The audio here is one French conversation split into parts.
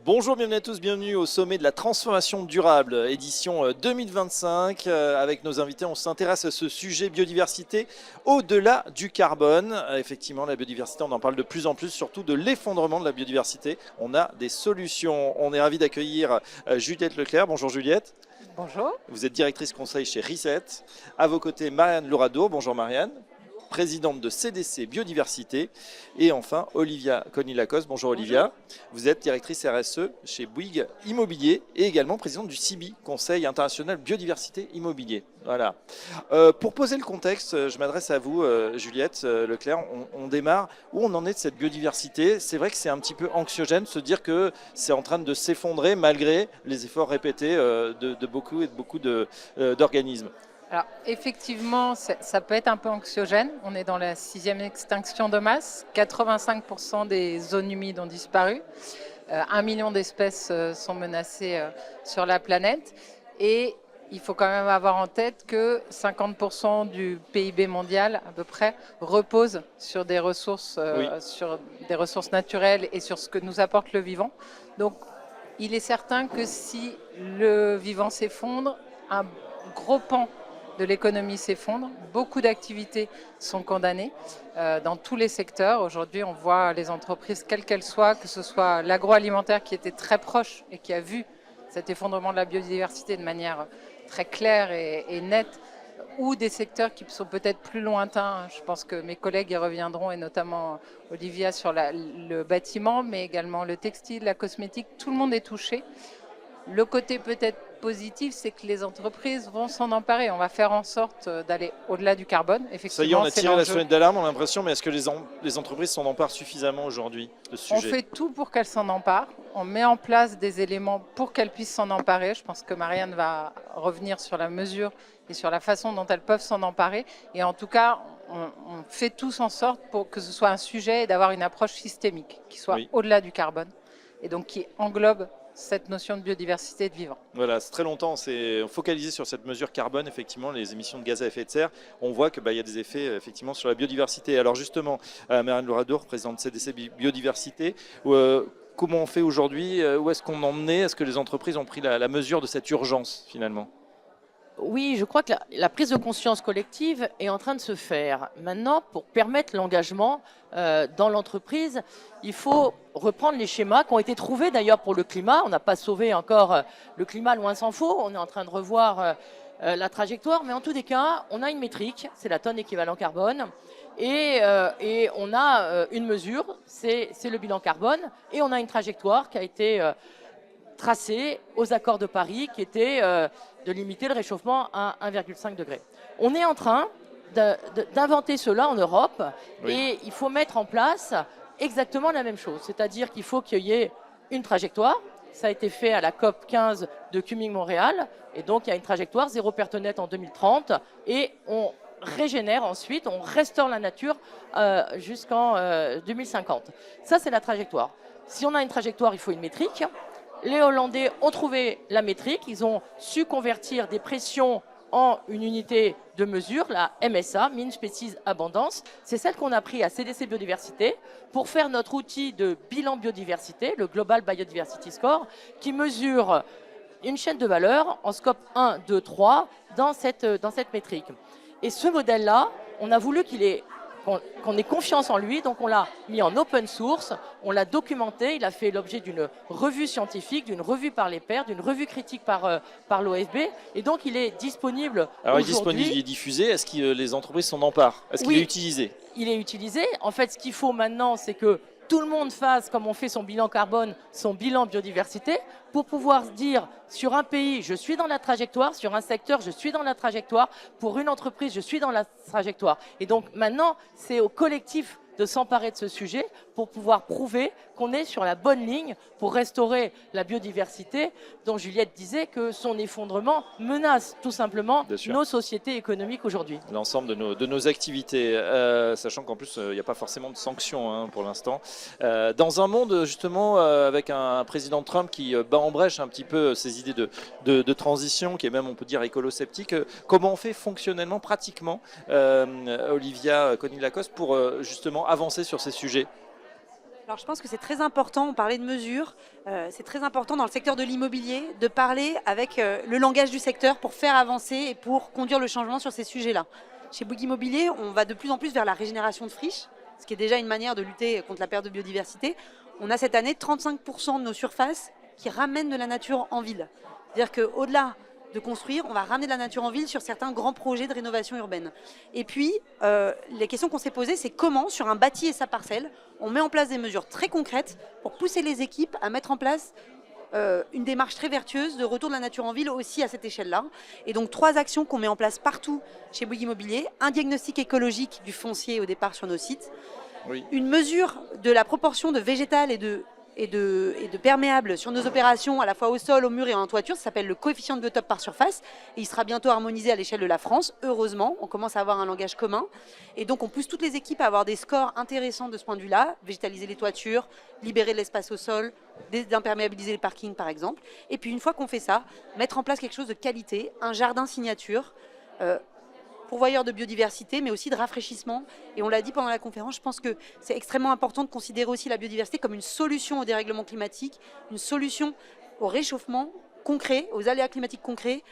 Bonjour, bienvenue à tous, bienvenue au sommet de la transformation durable, édition 2025. Avec nos invités, on s'intéresse à ce sujet biodiversité au-delà du carbone. Effectivement, la biodiversité, on en parle de plus en plus, surtout de l'effondrement de la biodiversité. On a des solutions. On est ravis d'accueillir Juliette Leclerc. Bonjour Juliette. Bonjour. Vous êtes directrice conseil chez Reset. À vos côtés, Marianne Louradour. Bonjour Marianne. Présidente de CDC Biodiversité. Et enfin, Olivia Conny-Lacoste. Bonjour Olivia. Vous êtes directrice RSE chez Bouygues Immobilier et également présidente du CIBI, Conseil international biodiversité immobilier. Voilà. Pour poser le contexte, je m'adresse à vous, Juliette Leclerc. On démarre. Où on en est de cette biodiversité? C'est vrai que c'est un petit peu anxiogène de se dire que c'est en train de s'effondrer malgré les efforts répétés de beaucoup d'organismes. Alors, effectivement, ça peut être un peu anxiogène. On est dans la 6e extinction de masse. 85% des zones humides ont disparu. 1 million d'espèces sont menacées sur la planète. Et il faut quand même avoir en tête que 50% du PIB mondial, à peu près, repose sur des ressources, naturelles et sur ce que nous apporte le vivant. Donc, il est certain que si le vivant s'effondre, un gros pan de l'économie s'effondre, beaucoup d'activités sont condamnées dans tous les secteurs. Aujourd'hui, on voit les entreprises, quelles qu'elles soient, que ce soit l'agroalimentaire qui était très proche et qui a vu cet effondrement de la biodiversité de manière très claire et nette, ou des secteurs qui sont peut-être plus lointains. Je pense que mes collègues y reviendront, et notamment Olivia sur le bâtiment, mais également le textile, la cosmétique. Tout le monde est touché. Le côté peut-être positif, c'est que les entreprises vont s'en emparer. On va faire en sorte d'aller au-delà du carbone. Effectivement, ça y est, on a tiré la sonnette d'alarme, on a l'impression, mais est-ce que les entreprises s'en emparent suffisamment aujourd'hui de ce sujet? On fait tout pour qu'elles s'en emparent. On met en place des éléments pour qu'elles puissent s'en emparer. Je pense que Marianne va revenir sur la mesure et sur la façon dont elles peuvent s'en emparer. Et en tout cas, on fait tous en sorte pour que ce soit un sujet et d'avoir une approche systémique qui soit au-delà du carbone et donc qui englobe cette notion de biodiversité et de vivant. Voilà, c'est très longtemps, on s'est focalisé sur cette mesure carbone, effectivement, les émissions de gaz à effet de serre. On voit qu'il y a des effets effectivement sur la biodiversité. Alors justement, Marianne Louradour, présidente de CDC Biodiversité, comment on fait aujourd'hui? Où est-ce qu'on en est? Est-ce que les entreprises ont pris la mesure de cette urgence finalement? Oui, je crois que la prise de conscience collective est en train de se faire. Maintenant, pour permettre l'engagement dans l'entreprise, il faut reprendre les schémas qui ont été trouvés d'ailleurs pour le climat. On n'a pas sauvé encore le climat, loin s'en faut. On est en train de revoir la trajectoire. Mais en tous les cas, on a une métrique, c'est la tonne équivalent carbone. Et on a une mesure, c'est le bilan carbone. Et on a une trajectoire qui a été tracée aux accords de Paris, qui était de limiter le réchauffement à 1,5 degré. On est en train d'inventer cela en Europe et il faut mettre en place exactement la même chose. C'est-à-dire qu'il faut qu'il y ait une trajectoire. Ça a été fait à la COP 15 de Kunming-Montréal et donc il y a une trajectoire, zéro perte nette en 2030 et on régénère ensuite, on restaure la nature jusqu'en 2050. Ça, c'est la trajectoire. Si on a une trajectoire, il faut une métrique. Les Hollandais ont trouvé la métrique, ils ont su convertir des pressions en une unité de mesure, la MSA, Mean Species Abundance. C'est celle qu'on a pris à CDC Biodiversité pour faire notre outil de bilan biodiversité, le Global Biodiversity Score, qui mesure une chaîne de valeur en scope 1, 2, 3 dans cette métrique. Et ce modèle-là, on a voulu qu'on ait confiance en lui, donc on l'a mis en open source, on l'a documenté, il a fait l'objet d'une revue scientifique, d'une revue par les pairs, d'une revue critique par l'OFB, et donc il est disponible. Alors il est disponible, il est diffusé, est-ce que les entreprises s'en emparent? Est-ce qu'il est utilisé? Il est utilisé. En fait, ce qu'il faut maintenant, c'est que tout le monde fasse, comme on fait son bilan carbone, son bilan biodiversité, pour pouvoir se dire, sur un pays, je suis dans la trajectoire, sur un secteur, je suis dans la trajectoire, pour une entreprise, je suis dans la trajectoire. Et donc maintenant, c'est au collectif de s'emparer de ce sujet pour pouvoir prouver qu'on est sur la bonne ligne pour restaurer la biodiversité dont Juliette disait que son effondrement menace tout simplement nos sociétés économiques aujourd'hui. L'ensemble de nos activités, sachant qu'en plus il n'y a pas forcément de sanctions pour l'instant. Dans un monde justement avec un président Trump qui bat en brèche un petit peu ces idées de transition, qui est même on peut dire écolo-sceptique, comment on fait fonctionnellement, pratiquement, Olivia Conny-Lacoste, pour justement avancer sur ces sujets? Alors je pense que c'est très important, on parlait de mesures, c'est très important dans le secteur de l'immobilier de parler avec le langage du secteur pour faire avancer et pour conduire le changement sur ces sujets-là. Chez Bouygues Immobilier, on va de plus en plus vers la régénération de friches, ce qui est déjà une manière de lutter contre la perte de biodiversité. On a cette année 35% de nos surfaces qui ramènent de la nature en ville. C'est-à-dire qu'au-delà de construire, on va ramener de la nature en ville sur certains grands projets de rénovation urbaine. Et puis, les questions qu'on s'est posées, c'est comment, sur un bâti et sa parcelle, on met en place des mesures très concrètes pour pousser les équipes à mettre en place une démarche très vertueuse de retour de la nature en ville aussi à cette échelle-là. Et donc 3 actions qu'on met en place partout chez Bouygues Immobilier. Un diagnostic écologique du foncier au départ sur nos sites. Oui. Une mesure de la proportion de végétal et de perméables sur nos opérations, à la fois au sol, au mur et en toiture. Ça s'appelle le coefficient de biotope par surface. Et il sera bientôt harmonisé à l'échelle de la France. Heureusement, on commence à avoir un langage commun. Et donc, on pousse toutes les équipes à avoir des scores intéressants de ce point de vue-là. Végétaliser les toitures, libérer de l'espace au sol, d'imperméabiliser les parkings, par exemple. Et puis, une fois qu'on fait ça, mettre en place quelque chose de qualité, un jardin signature, pourvoyeur de biodiversité, mais aussi de rafraîchissement. Et on l'a dit pendant la conférence, je pense que c'est extrêmement important de considérer aussi la biodiversité comme une solution au dérèglement climatique, une solution au réchauffement concret, aux aléas climatiques concrets.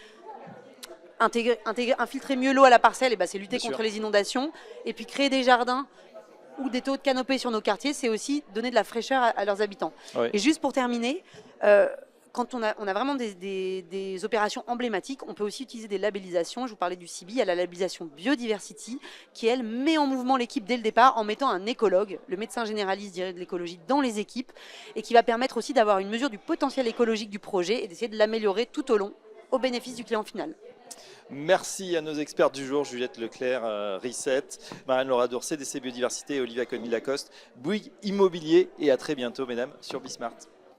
Infiltrer mieux l'eau à la parcelle, et ben c'est lutter Bien contre sûr. les inondations. Et puis créer des jardins ou des taux de canopée sur nos quartiers, c'est aussi donner de la fraîcheur à leurs habitants. Oui. Et juste pour terminer, quand on a vraiment des opérations emblématiques, on peut aussi utiliser des labellisations. Je vous parlais du CIBI, il y a la labellisation Biodiversity, qui elle met en mouvement l'équipe dès le départ en mettant un écologue, le médecin généraliste de l'écologie, dans les équipes, et qui va permettre aussi d'avoir une mesure du potentiel écologique du projet et d'essayer de l'améliorer tout au long, au bénéfice du client final. Merci à nos experts du jour, Juliette Leclerc, Reset, Marianne Loradour, CDC Biodiversité et Olivia Conny-Lacoste, Bouygues Immobilier. Et à très bientôt, mesdames, sur Bismart.